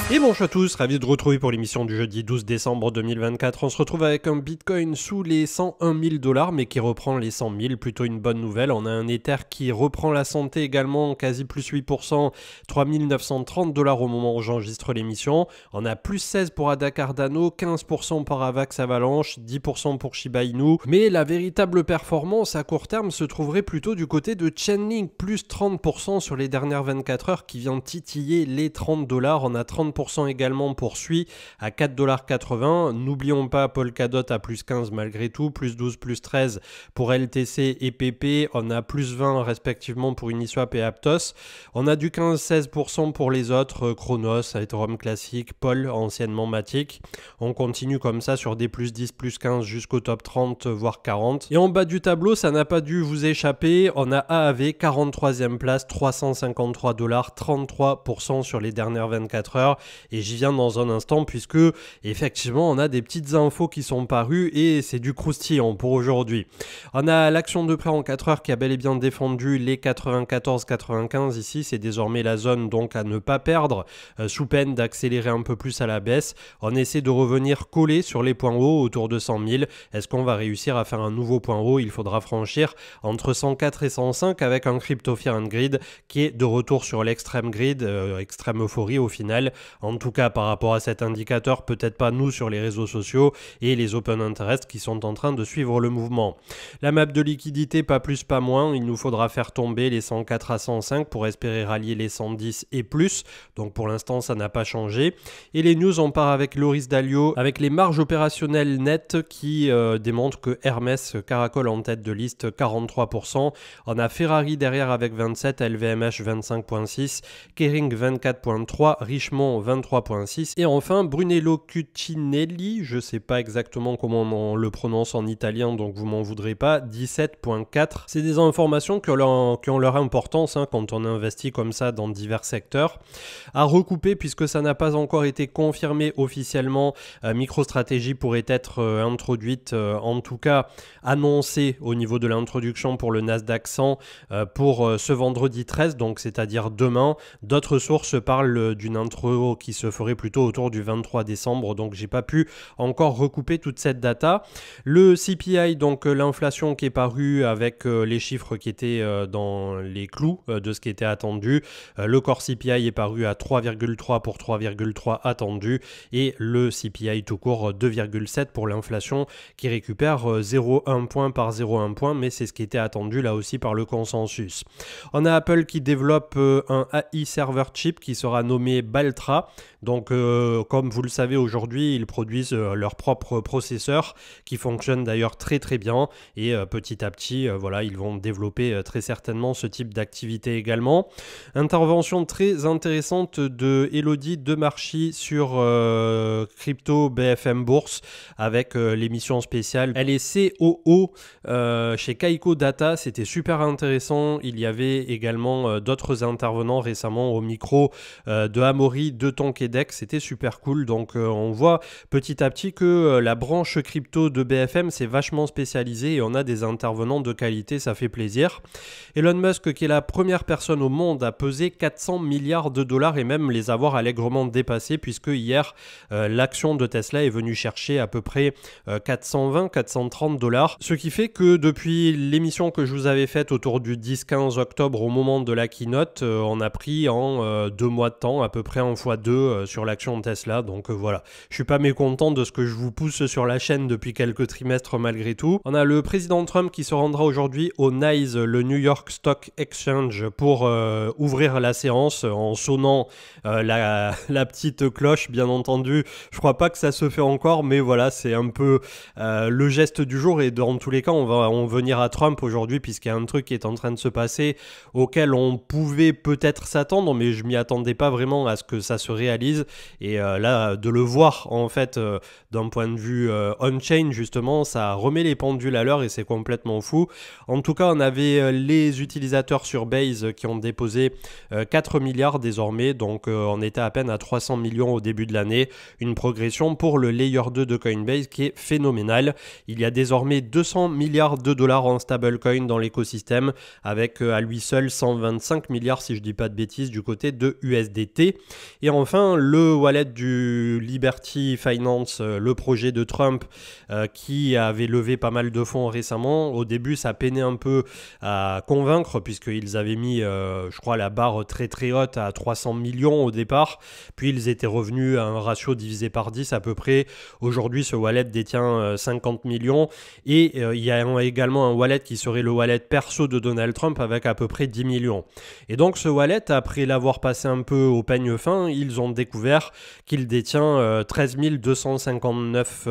Et bonjour à tous, ravi de retrouver pour l'émission du jeudi 12 décembre 2024. On se retrouve avec un Bitcoin sous les 101 000 $, mais qui reprend les 100 000, plutôt une bonne nouvelle. On a un Ether qui reprend la santé également, quasi plus 8%, 3 930 $ au moment où j'enregistre l'émission. On a plus 16 pour ADA Cardano, 15% pour Avax Avalanche, 10% pour Shiba Inu. Mais la véritable performance à court terme se trouverait plutôt du côté de Chainlink, plus 30% sur les dernières 24 heures, qui vient titiller les 30 $. On a 30% également pour Sui à 4,80 $. N'oublions pas Polkadot à plus 15 malgré tout, plus 12, plus 13 pour LTC et PP. On a plus 20 respectivement pour Uniswap et Aptos. On a du 15-16% pour les autres, Chronos, Ethereum classique, Pol, anciennement Matic. On continue comme ça sur des plus 10, plus 15 jusqu'au top 30, voire 40. Et en bas du tableau, ça n'a pas dû vous échapper. On a AAV, 43e place, 353 $, 33% sur les dernières 24 heures. Et j'y viens dans un instant puisque effectivement on a des petites infos qui sont parues et c'est du croustillant pour aujourd'hui. On a l'action de prêt en 4 heures qui a bel et bien défendu les 94-95 ici, c'est désormais la zone donc à ne pas perdre sous peine d'accélérer un peu plus à la baisse. On essaie de revenir coller sur les points hauts autour de 100 000. Est-ce qu'on va réussir à faire un nouveau point haut? Il faudra franchir entre 104 et 105 avec un Crypto Fear and Greed qui est de retour sur l'extrême grid, extrême euphorie au final. En tout cas, par rapport à cet indicateur, peut-être pas nous sur les réseaux sociaux et les open interest qui sont en train de suivre le mouvement. La map de liquidité, pas plus, pas moins. Il nous faudra faire tomber les 104 à 105 pour espérer rallier les 110 et plus. Donc pour l'instant, ça n'a pas changé. Et les news, on part avec Loris Dalio, avec les marges opérationnelles nettes qui démontrent que Hermès caracole en tête de liste, 43%. On a Ferrari derrière avec 27, LVMH 25.6, Kering 24.3, Richemont 23.6 et enfin Brunello Cucinelli, je sais pas exactement comment on le prononce en italien donc vous m'en voudrez pas, 17.4. C'est des informations qui ont leur importance quand on investit comme ça dans divers secteurs. À recouper puisque ça n'a pas encore été confirmé officiellement, MicroStrategy pourrait être introduite, en tout cas annoncée au niveau de l'introduction pour le Nasdaq 100 pour ce vendredi 13, donc c'est-à-dire demain. D'autres sources parlent d'une intro qui se ferait plutôt autour du 23 décembre, donc j'ai pas pu encore recouper toute cette data. Le CPI, donc l'inflation qui est parue avec les chiffres qui étaient dans les clous de ce qui était attendu. Le core CPI est paru à 3,3 pour 3,3 attendu et le CPI tout court 2,7 pour l'inflation qui récupère 0,1 point par 0,1 point, mais c'est ce qui était attendu là aussi par le consensus. On a Apple qui développe un AI server chip qui sera nommé Baltra. Donc comme vous le savez aujourd'hui, ils produisent leur propre processeur qui fonctionne d'ailleurs très très bien et petit à petit voilà, ils vont développer très certainement ce type d'activité également. Intervention très intéressante de Elodie Demarchi sur Crypto BFM Bourse avec l'émission spéciale. Elle est COO chez Kaiko Data, c'était super intéressant. Il y avait également d'autres intervenants récemment au micro de Amaury, de Tonquédec, c'était super cool. Donc on voit petit à petit que la branche crypto de BFM s'est vachement spécialisée et on a des intervenants de qualité, ça fait plaisir. Elon Musk qui est la première personne au monde à peser 400 milliards de dollars et même les avoir allègrement dépassés puisque hier l'action de Tesla est venue chercher à peu près 420-430 $, ce qui fait que depuis l'émission que je vous avais faite autour du 10-15 octobre au moment de la keynote, on a pris en 2 mois de temps à peu près en x2 sur l'action Tesla. Donc voilà, je suis pas mécontent de ce que je vous pousse sur la chaîne depuis quelques trimestres malgré tout. On a le président Trump qui se rendra aujourd'hui au NYSE, le New York Stock Exchange, pour ouvrir la séance en sonnant la petite cloche, bien entendu. Je crois pas que ça se fait encore, mais voilà, c'est un peu le geste du jour et dans tous les cas, on va en venir à Trump aujourd'hui puisqu'il y a un truc qui est en train de se passer auquel on pouvait peut-être s'attendre, mais je m'y attendais pas vraiment à ce que ça se réalise. Et là, de le voir en fait d'un point de vue on-chain justement, ça remet les pendules à l'heure et c'est complètement fou. En tout cas, on avait les utilisateurs sur Base qui ont déposé 4 milliards désormais, donc on était à peine à 300 millions au début de l'année. Une progression pour le Layer 2 de Coinbase qui est phénoménale. Il y a désormais 200 milliards de dollars en stablecoin dans l'écosystème avec à lui seul 125 milliards si je dis pas de bêtises du côté de USDT. Et enfin, le wallet du Liberty Finance, le projet de Trump qui avait levé pas mal de fonds récemment. Au début, ça peinait un peu à convaincre puisqu'ils avaient mis, je crois, la barre très très haute à 300 millions au départ. Puis ils étaient revenus à un ratio divisé par 10 à peu près. Aujourd'hui, ce wallet détient 50 millions et il y a également un wallet qui serait le wallet perso de Donald Trump avec à peu près 10 millions. Et donc ce wallet, après l'avoir passé un peu au peigne fin, ils ont découvert qu'il détient 13 259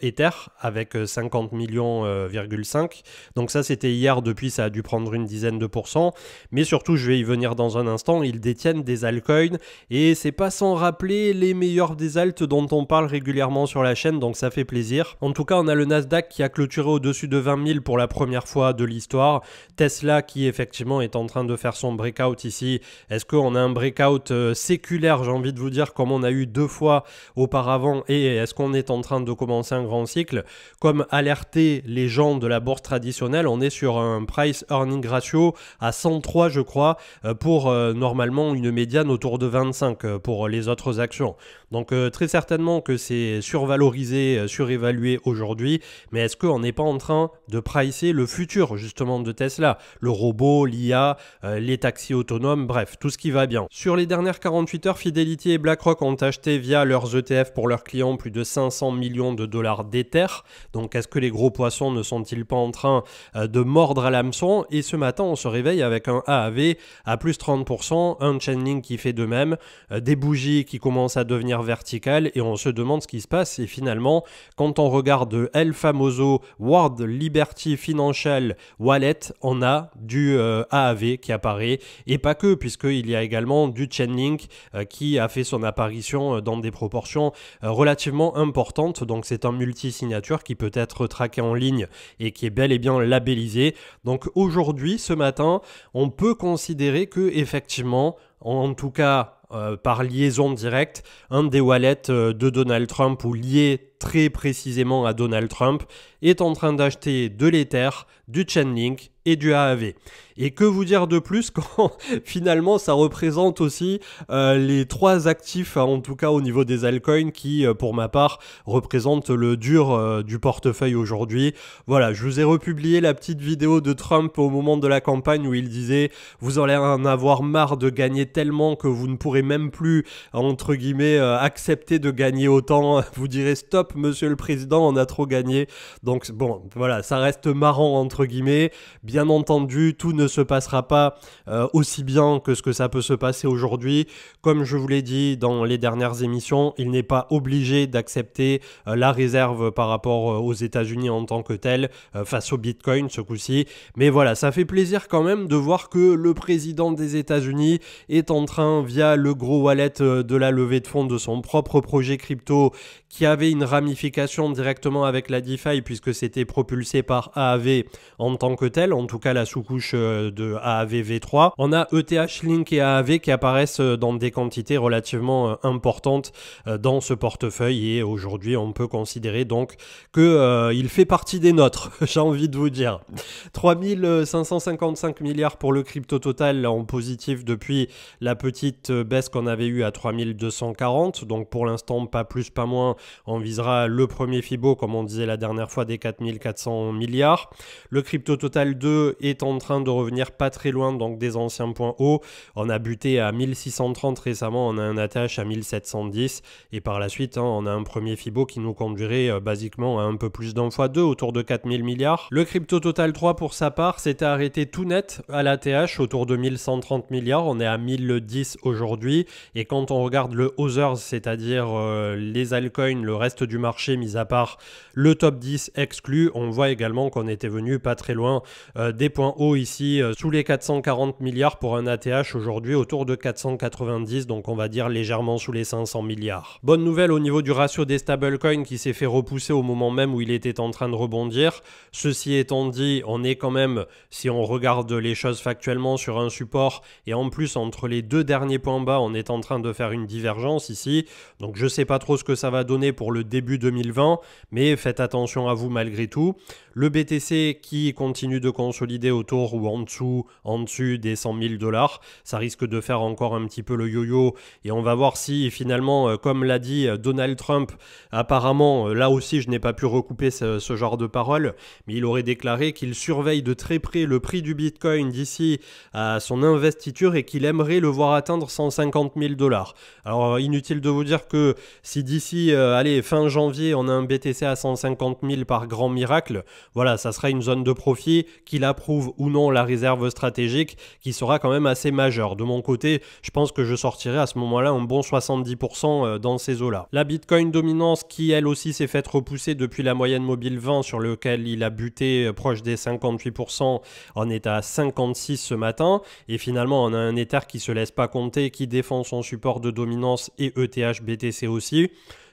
Ether avec 50 millions,5. Donc ça c'était hier, depuis ça a dû prendre une dizaine de pourcents. Mais surtout, je vais y venir dans un instant, ils détiennent des altcoins et c'est pas sans rappeler les meilleurs des alts dont on parle régulièrement sur la chaîne, donc ça fait plaisir. En tout cas, on a le Nasdaq qui a clôturé au-dessus de 20 000 pour la première fois de l'histoire. Tesla qui effectivement est en train de faire son breakout ici. Est-ce qu'on a un breakout séculaire, j'ai envie de vous dire, comme on a eu 2 fois auparavant, et est-ce qu'on est en train de commencer un grand cycle? Comme alerté les gens de la bourse traditionnelle, on est sur un price earning ratio à 103 je crois, pour normalement une médiane autour de 25 pour les autres actions. Donc très certainement que c'est survalorisé, surévalué aujourd'hui, mais est-ce qu'on n'est pas en train de pricer le futur justement de Tesla? Le robot, l'IA, les taxis autonomes, bref, tout ce qui va bien. Sur les dernières 48 heures, Fidelity et BlackRock ont acheté via leurs ETF pour leurs clients plus de 500 millions de dollars d'Ether. Donc est-ce que les gros poissons ne sont-ils pas en train de mordre à l'hameçon? Et ce matin, on se réveille avec un AAV à plus 30%, un Chainlink qui fait de même, des bougies qui commencent à devenir verticales et on se demande ce qui se passe. Et finalement, quand on regarde El Famoso World Liberty Financial Wallet, on a du AAV qui apparaît et pas que, puisqu'il y a également du Chainlink qui a fait son apparition dans des proportions relativement importantes. Donc c'est un multi-signature qui peut être traqué en ligne et qui est bel et bien labellisé. Donc aujourd'hui, ce matin, on peut considérer que effectivement, en tout cas par liaison directe, un des wallets de Donald Trump ou lié très précisément à Donald Trump est en train d'acheter de l'Ether, du Chainlink et du AAV. Et que vous dire de plus quand finalement ça représente aussi les 3 actifs, en tout cas au niveau des altcoins, qui pour ma part représentent le dur du portefeuille aujourd'hui. Voilà, je vous ai republié la petite vidéo de Trump au moment de la campagne où il disait « Vous allez en avoir marre de gagner tellement que vous ne pourrez même plus, entre guillemets, accepter de gagner autant. Vous direz stop, monsieur le président, on a trop gagné. » Donc bon, voilà, ça reste marrant entre guillemets. Bien entendu, tout ne se passera pas aussi bien que ce que ça peut se passer aujourd'hui. Comme je vous l'ai dit dans les dernières émissions, il n'est pas obligé d'accepter la réserve par rapport aux États-Unis en tant que tel face au Bitcoin ce coup-ci. Mais voilà, ça fait plaisir quand même de voir que le président des États-Unis est en train, via le gros wallet de la levée de fonds de son propre projet crypto, qui avait une ramification directement avec la DeFi puisque c'était propulsé par AAV en tant que tel, en tout cas la sous-couche de AAV V3. On a ETH Link et AAV qui apparaissent dans des quantités relativement importantes dans ce portefeuille et aujourd'hui on peut considérer donc que il fait partie des nôtres, j'ai envie de vous dire. 3555 milliards pour le crypto total en positif depuis la petite baisse qu'on avait eue à 3240, donc pour l'instant pas plus pas moins, on visera le premier Fibo comme on disait la dernière fois des 4400 milliards. Le crypto total 2 est en train de revenir pas très loin donc des anciens points hauts, on a buté à 1630 récemment, on a un ATH à 1710 et par la suite on a un premier Fibo qui nous conduirait basiquement à un peu plus d'un fois 2 autour de 4000 milliards. Le crypto total 3 pour sa part s'était arrêté tout net à l'ATH autour de 1130 milliards, on est à 1010 aujourd'hui et quand on regarde le Others, c'est-à-dire les altcoins, le reste du marché mis à part le top 10 exclu, on voit également qu'on était venu pas très loin des points hauts ici sous les 440 milliards pour un ATH aujourd'hui autour de 490, donc on va dire légèrement sous les 500 milliards. Bonne nouvelle au niveau du ratio des stablecoins qui s'est fait repousser au moment même où il était en train de rebondir. Ceci étant dit, on est quand même, si on regarde les choses factuellement, sur un support et en plus entre les 2 derniers points bas on est en train de faire une divergence ici, donc je sais pas trop ce que ça va donner pour le début 2020, mais faites attention à vous malgré tout. Le BTC qui qui continue de consolider autour ou en dessus des 100 000 $. Ça risque de faire encore un petit peu le yo-yo et on va voir si finalement, comme l'a dit Donald Trump, apparemment, là aussi je n'ai pas pu recouper ce genre de paroles, mais il aurait déclaré qu'il surveille de très près le prix du Bitcoin d'ici à son investiture et qu'il aimerait le voir atteindre 150 000 $. Alors inutile de vous dire que si d'ici fin janvier on a un BTC à 150 000 par grand miracle, voilà, ça sera une zone de profit qu'il approuve ou non la réserve stratégique qui sera quand même assez majeure. De mon côté, je pense que je sortirai à ce moment-là un bon 70% dans ces eaux-là. La Bitcoin dominance qui elle aussi s'est faite repousser depuis la moyenne mobile 20 sur lequel il a buté proche des 58%, en est à 56 ce matin et finalement on a un Ether qui se laisse pas compter, qui défend son support de dominance et ETH BTC aussi.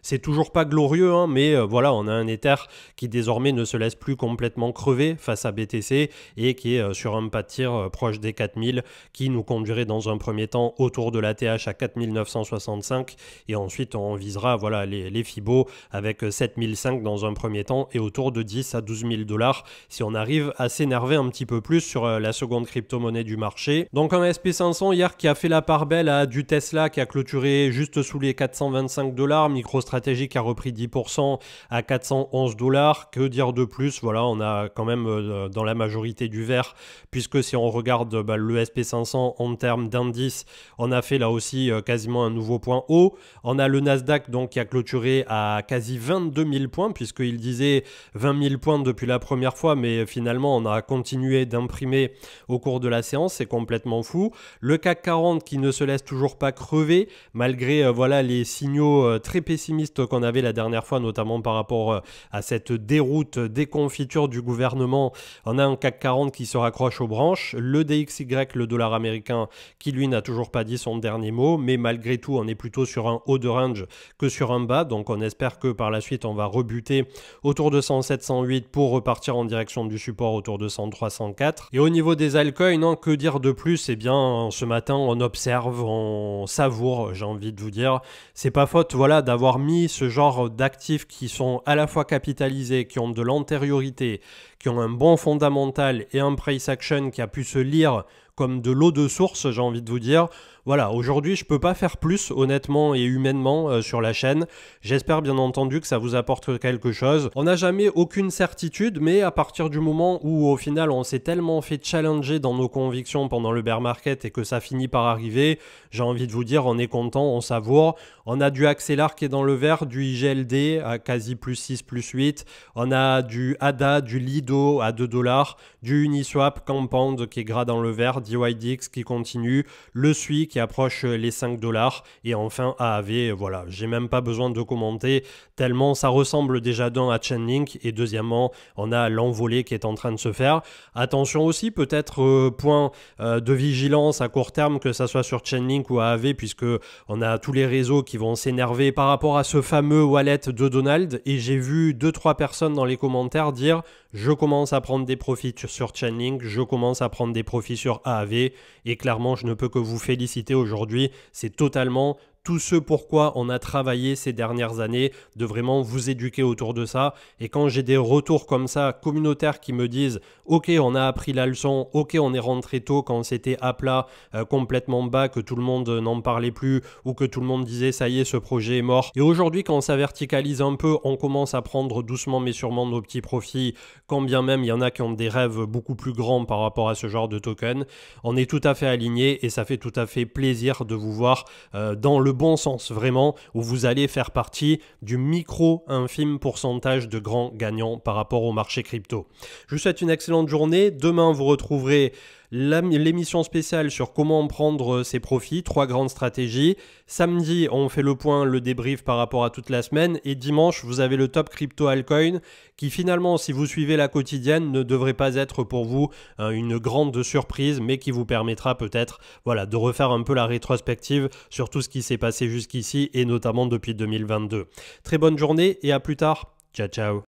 C'est toujours pas glorieux, hein, mais voilà, on a un Ether qui désormais ne se laisse plus complètement crever face à BTC et qui est sur un pas de tir proche des 4000 qui nous conduirait dans un premier temps autour de l'ATH à 4965 et ensuite on visera voilà, les Fibo avec 7005 dans un premier temps et autour de 10 à 12 000 $ si on arrive à s'énerver un petit peu plus sur la seconde crypto-monnaie du marché. Donc un SP500 hier qui a fait la part belle à du Tesla qui a clôturé juste sous les 425 $, MicroStrategy qui a repris 10% à 411 $. Que dire de plus? Voilà, on a quand même dans la majorité du vert, puisque si on regarde le SP500 en termes d'indice, on a fait là aussi quasiment un nouveau point haut. On a le Nasdaq donc qui a clôturé à quasi 22 000 points, puisqu'il disait 20 000 points depuis la première fois, mais finalement on a continué d'imprimer au cours de la séance, c'est complètement fou. Le CAC 40 qui ne se laisse toujours pas crever, malgré voilà, les signaux très pessimistes qu'on avait la dernière fois, notamment par rapport à cette déroute, déconfiture du gouvernement. On a un CAC 40 qui se raccroche aux branches, le DXY, le dollar américain, qui lui n'a toujours pas dit son dernier mot, mais malgré tout, on est plutôt sur un haut de range que sur un bas, donc on espère que par la suite, on va rebuter autour de 107, 108 pour repartir en direction du support autour de 103, 104. Et au niveau des altcoins, que dire de plus? Eh bien, ce matin, on observe, on savoure, j'ai envie de vous dire. C'est pas faute, voilà, d'avoir mis ce genre d'actifs qui sont à la fois capitalisés, qui ont de l'antériorité, qui ont un bon fondamental et un price action qui a pu se lire comme de l'eau de source, j'ai envie de vous dire. Voilà, aujourd'hui, je peux pas faire plus, honnêtement et humainement, sur la chaîne. J'espère bien entendu que ça vous apporte quelque chose. On n'a jamais aucune certitude, mais à partir du moment où, au final, on s'est tellement fait challenger dans nos convictions pendant le bear market et que ça finit par arriver, j'ai envie de vous dire, on est content, on savoure. On a du Axelar qui est dans le vert, du IGLD à quasi plus 6, plus 8. On a du ADA, du Lido à 2 $, du Uniswap, Compound qui est gras dans le vert, DYDX qui continue, le SUI qui approche les 5 $ et enfin AAV, voilà, j'ai même pas besoin de commenter tellement ça ressemble déjà d'un à Chainlink et deuxièmement on a l'envolée qui est en train de se faire. Attention aussi peut-être point de vigilance à court terme que ça soit sur Chainlink ou AAV puisque on a tous les réseaux qui vont s'énerver par rapport à ce fameux wallet de Donald et j'ai vu 2-3 personnes dans les commentaires dire je commence à prendre des profits sur Chainlink, je commence à prendre des profits sur AAV et clairement je ne peux que vous féliciter aujourd'hui, c'est totalement tout ce pourquoi on a travaillé ces dernières années, de vraiment vous éduquer autour de ça. Et quand j'ai des retours comme ça, communautaires qui me disent « Ok, on a appris la leçon, ok, on est rentré tôt quand c'était à plat, complètement bas, que tout le monde n'en parlait plus ou que tout le monde disait « Ça y est, ce projet est mort ». Et aujourd'hui, quand ça verticalise un peu, on commence à prendre doucement mais sûrement nos petits profits, quand bien même il y en a qui ont des rêves beaucoup plus grands par rapport à ce genre de token. On est tout à fait aligné et ça fait tout à fait plaisir de vous voir dans le bon sens vraiment où vous allez faire partie du micro-infime pourcentage de grands gagnants par rapport au marché crypto. Je vous souhaite une excellente journée. Demain, vous retrouverez l'émission spéciale sur comment prendre ses profits, 3 grandes stratégies. Samedi, on fait le point, le débrief par rapport à toute la semaine. Et dimanche, vous avez le top crypto altcoin qui finalement, si vous suivez la quotidienne, ne devrait pas être pour vous une grande surprise, mais qui vous permettra peut-être voilà, de refaire un peu la rétrospective sur tout ce qui s'est passé jusqu'ici et notamment depuis 2022. Très bonne journée et à plus tard. Ciao, ciao.